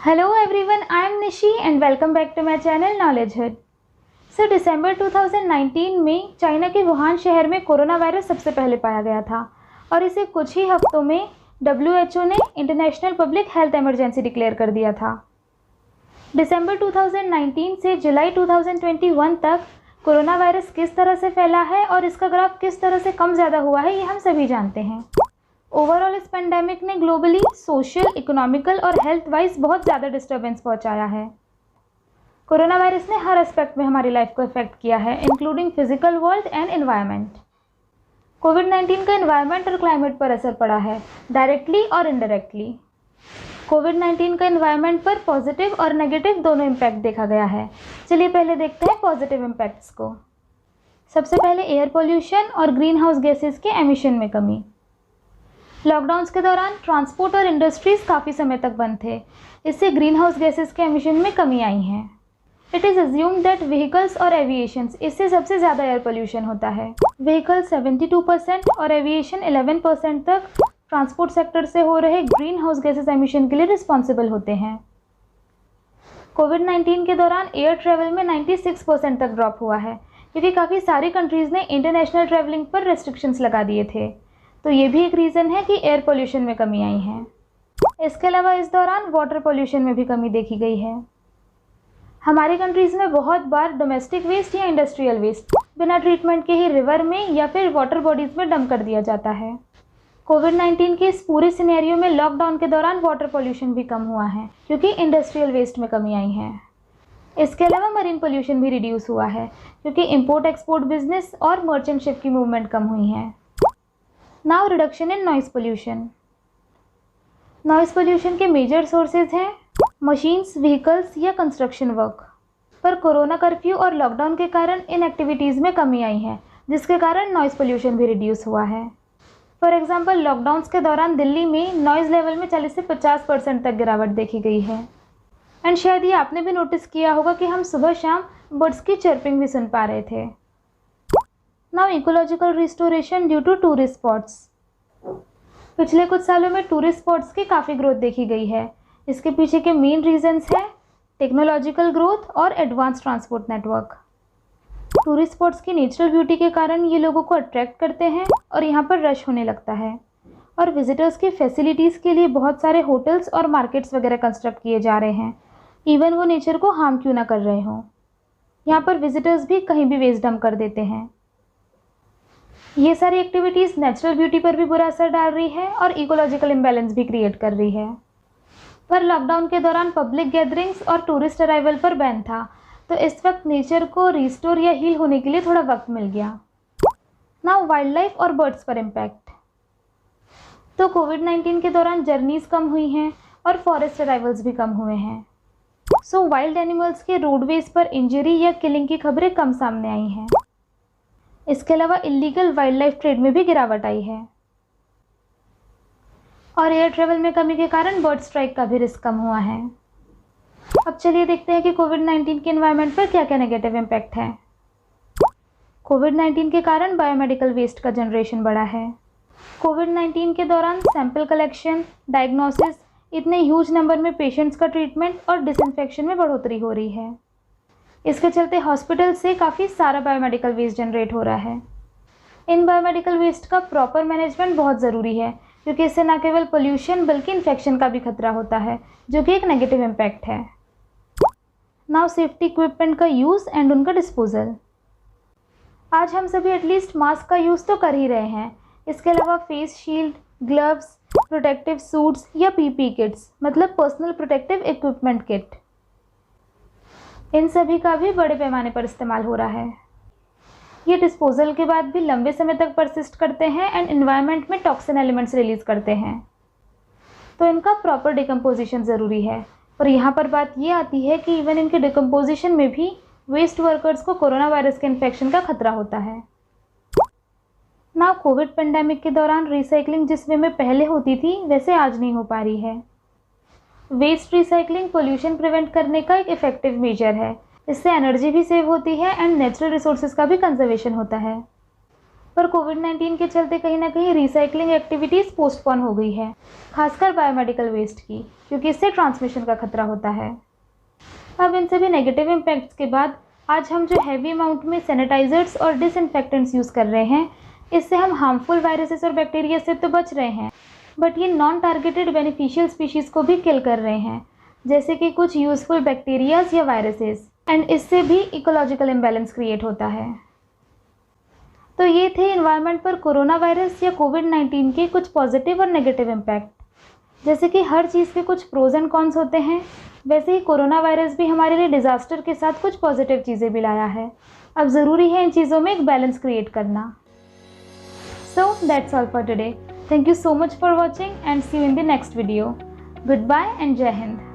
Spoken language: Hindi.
Hello everyone, I am Nishi and welcome back to my channel Knowledge Hut. दिसंबर 2019 में चाइना के वुहान शहर में कोरोना वायरस सबसे पहले पाया गया था और इसे कुछ ही हफ्तों में WHO ने international public health emergency declare कर दिया था। दिसंबर 2019 से जुलाई 2021 तक कोरोना वायरस किस तरह से फैला है और इसका ग्राफ किस तरह से कम ज़्यादा हुआ है, ये हम सभी जानते हैं। ओवरऑल इस पेंडेमिक ने ग्लोबली सोशल, इकोनॉमिकल और हेल्थ वाइज बहुत ज़्यादा डिस्टर्बेंस पहुंचाया है। कोरोना वायरस ने हर एस्पेक्ट में हमारी लाइफ को इफेक्ट किया है, including physical world and environment. कोविड-19 का एनवायरनमेंट और क्लाइमेट पर असर पड़ा है, डायरेक्टली और इनडायरेक्टली। कोविड-19 का एनवायरनमेंट पर पॉजिटिव और नेगेटिव दोनों इम्पैक्ट देखा गया है। चलिए पहले देखते हैं पॉजिटिव इम्पैक्ट्स को। सबसे पहले एयर पोल्यूशन और ग्रीन हाउस गैसेज के एमिशन में कमी। लॉकडाउन्स के दौरान ट्रांसपोर्ट और इंडस्ट्रीज़ काफ़ी समय तक बंद थे, इससे ग्रीन हाउस गैसेज के एमिशन में कमी आई है। It is assumed that vehicles और एविएशंस, इससे सबसे ज़्यादा एयर पोल्यूशन होता है। व्हीकल 72% और एविएशन 11% तक ट्रांसपोर्ट सेक्टर से हो रहे ग्रीन हाउस गैसेज एमिशन के लिए रिस्पॉन्सिबल होते हैं। कोविड-19 के दौरान एयर ट्रैवल में 96% तक ड्रॉप हुआ है, क्योंकि काफ़ी सारी कंट्रीज़ ने इंटरनेशनल ट्रैवलिंग पर रेस्ट्रिक्शंस लगा दिए थे, तो ये भी एक रीज़न है कि एयर पोल्यूशन में कमी आई है। इसके अलावा इस दौरान वाटर पोल्यूशन में भी कमी देखी गई है। हमारी कंट्रीज़ में बहुत बार डोमेस्टिक वेस्ट या इंडस्ट्रियल वेस्ट बिना ट्रीटमेंट के ही रिवर में या फिर वाटर बॉडीज़ में डंप कर दिया जाता है। कोविड-19 के इस पूरे सिनेरियो में लॉकडाउन के दौरान वाटर पोल्यूशन भी कम हुआ है, क्योंकि इंडस्ट्रियल वेस्ट में कमी आई है। इसके अलावा मरीन पोल्यूशन भी रिड्यूस हुआ है, क्योंकि इंपोर्ट एक्सपोर्ट बिजनेस और मर्चेंट शिप की मूवमेंट कम हुई है। Now reduction in noise pollution. Noise pollution के मेजर सोर्सेज हैं मशीन्स, व्हीकल्स या कंस्ट्रक्शन वर्क। पर कोरोना कर्फ्यू और लॉकडाउन के कारण इन एक्टिविटीज़ में कमी आई है, जिसके कारण नॉइज़ पोल्यूशन भी रिड्यूस हुआ है। फॉर एग्जांपल लॉकडाउन्स के दौरान दिल्ली में नॉइज़ लेवल में 40 से 50% तक गिरावट देखी गई है। एंड शायद ये आपने भी नोटिस किया होगा कि हम सुबह शाम बर्ड्स की चर्पिंग भी सुन पा रहे थे। Now ecological restoration due to tourist spots. पिछले कुछ सालों में टूरिस्ट स्पॉट्स की काफ़ी ग्रोथ देखी गई है। इसके पीछे के मेन रीजंस हैं टेक्नोलॉजिकल ग्रोथ और advance transport network. Tourist spots की नेचुरल ब्यूटी के कारण ये लोगों को अट्रैक्ट करते हैं और यहाँ पर रश होने लगता है, और विजिटर्स की फैसिलिटीज़ के लिए बहुत सारे होटल्स और मार्केट्स वगैरह कंस्ट्रक्ट किए जा रहे हैं, इवन वो नेचर को हार्म क्यों ना कर रहे हों। यहाँ पर विजिटर्स भी कहीं भी वेस्ट डंप कर देते हैं। ये सारी एक्टिविटीज़ नेचुरल ब्यूटी पर भी बुरा असर डाल रही है और इकोलॉजिकल इम्बैलेंस भी क्रिएट कर रही है। पर लॉकडाउन के दौरान पब्लिक गैदरिंग्स और टूरिस्ट अराइवल पर बैन था, तो इस वक्त नेचर को रिस्टोर या हील होने के लिए थोड़ा वक्त मिल गया। नाउ वाइल्ड लाइफ और बर्ड्स पर इम्पैक्ट। तो कोविड-19 के दौरान जर्नीज़ कम हुई हैं और फॉरेस्ट अराइवल्स भी कम हुए हैं। सो वाइल्ड एनिमल्स के रोडवेज पर इंजरी या किलिंग की खबरें कम सामने आई हैं। इसके अलावा इलीगल वाइल्ड लाइफ ट्रेड में भी गिरावट आई है, और एयर ट्रैवल में कमी के कारण बर्ड स्ट्राइक का भी रिस्क कम हुआ है। अब चलिए देखते हैं कि कोविड-19 के एनवायरनमेंट पर क्या क्या नेगेटिव इम्पैक्ट है। कोविड-19 के कारण बायोमेडिकल वेस्ट का जनरेशन बढ़ा है। कोविड-19 के दौरान सैंपल कलेक्शन, डायग्नोसिस, इतने ह्यूज नंबर में पेशेंट्स का ट्रीटमेंट और डिसइंफेक्शन में बढ़ोतरी हो रही है। इसके चलते हॉस्पिटल से काफ़ी सारा बायोमेडिकल वेस्ट जनरेट हो रहा है। इन बायोमेडिकल वेस्ट का प्रॉपर मैनेजमेंट बहुत ज़रूरी है, क्योंकि इससे न केवल पोल्यूशन बल्कि इन्फेक्शन का भी खतरा होता है, जो कि एक नेगेटिव इम्पैक्ट है। नाउ सेफ्टी इक्विपमेंट का यूज़ एंड उनका डिस्पोजल। आज हम सभी एटलीस्ट मास्क का यूज़ तो कर ही रहे हैं। इसके अलावा face shield, gloves, protective suits या पीपी किट्स, मतलब पर्सनल प्रोटेक्टिव इक्विपमेंट किट, इन सभी का भी बड़े पैमाने पर इस्तेमाल हो रहा है। ये डिस्पोजल के बाद भी लंबे समय तक परसिस्ट करते हैं एंड एनवायरनमेंट में टॉक्सिन एलिमेंट्स रिलीज़ करते हैं, तो इनका प्रॉपर डिकम्पोजिशन ज़रूरी है। पर यहाँ पर बात ये आती है कि इवन इनके डिकम्पोजिशन में भी वेस्ट वर्कर्स को कोरोना वायरस के इन्फेक्शन का खतरा होता है। नाउ कोविड पेंडेमिक के दौरान रिसाइकलिंग जिस वे में पहले होती थी, वैसे आज नहीं हो पा रही है। वेस्ट रिसाइकलिंग पोल्यूशन प्रिवेंट करने का एक इफ़ेक्टिव मेजर है। इससे एनर्जी भी सेव होती है एंड नेचुरल रिसोर्सेज का भी कंजर्वेशन होता है। पर कोविड-19 के चलते कहीं ना कहीं रिसाइकलिंग एक्टिविटीज़ पोस्टपोन हो गई है, खासकर बायोमेडिकल वेस्ट की, क्योंकि इससे ट्रांसमिशन का खतरा होता है। अब इन सभी नेगेटिव इम्पैक्ट्स के बाद आज हम जो हैवी अमाउंट में सैनिटाइजर्स और डिसइंफेक्टेंट्स यूज़ कर रहे हैं, इससे हम हार्मफुल वायरसेस और बैक्टीरिया से तो बच रहे हैं, बट ये नॉन टारगेटेड बेनिफिशियल स्पीशीज़ को भी किल कर रहे हैं, जैसे कि कुछ यूज़फुल बैक्टीरियाज या वायरसेस, एंड इससे भी इकोलॉजिकल इम्बैलेंस क्रिएट होता है। तो ये थे एनवायरनमेंट पर कोरोना वायरस या कोविड-19 के कुछ पॉजिटिव और नेगेटिव इम्पैक्ट। जैसे कि हर चीज़ के कुछ प्रोज एंड कॉन्स होते हैं, वैसे ही कोरोना वायरस भी हमारे लिए डिज़ास्टर के साथ कुछ पॉजिटिव चीज़ें भी लाया है। अब ज़रूरी है इन चीज़ों में एक बैलेंस क्रिएट करना। So that's all for today. Thank you so much for watching and see you in the next video. Good bye एंड जय हिंद।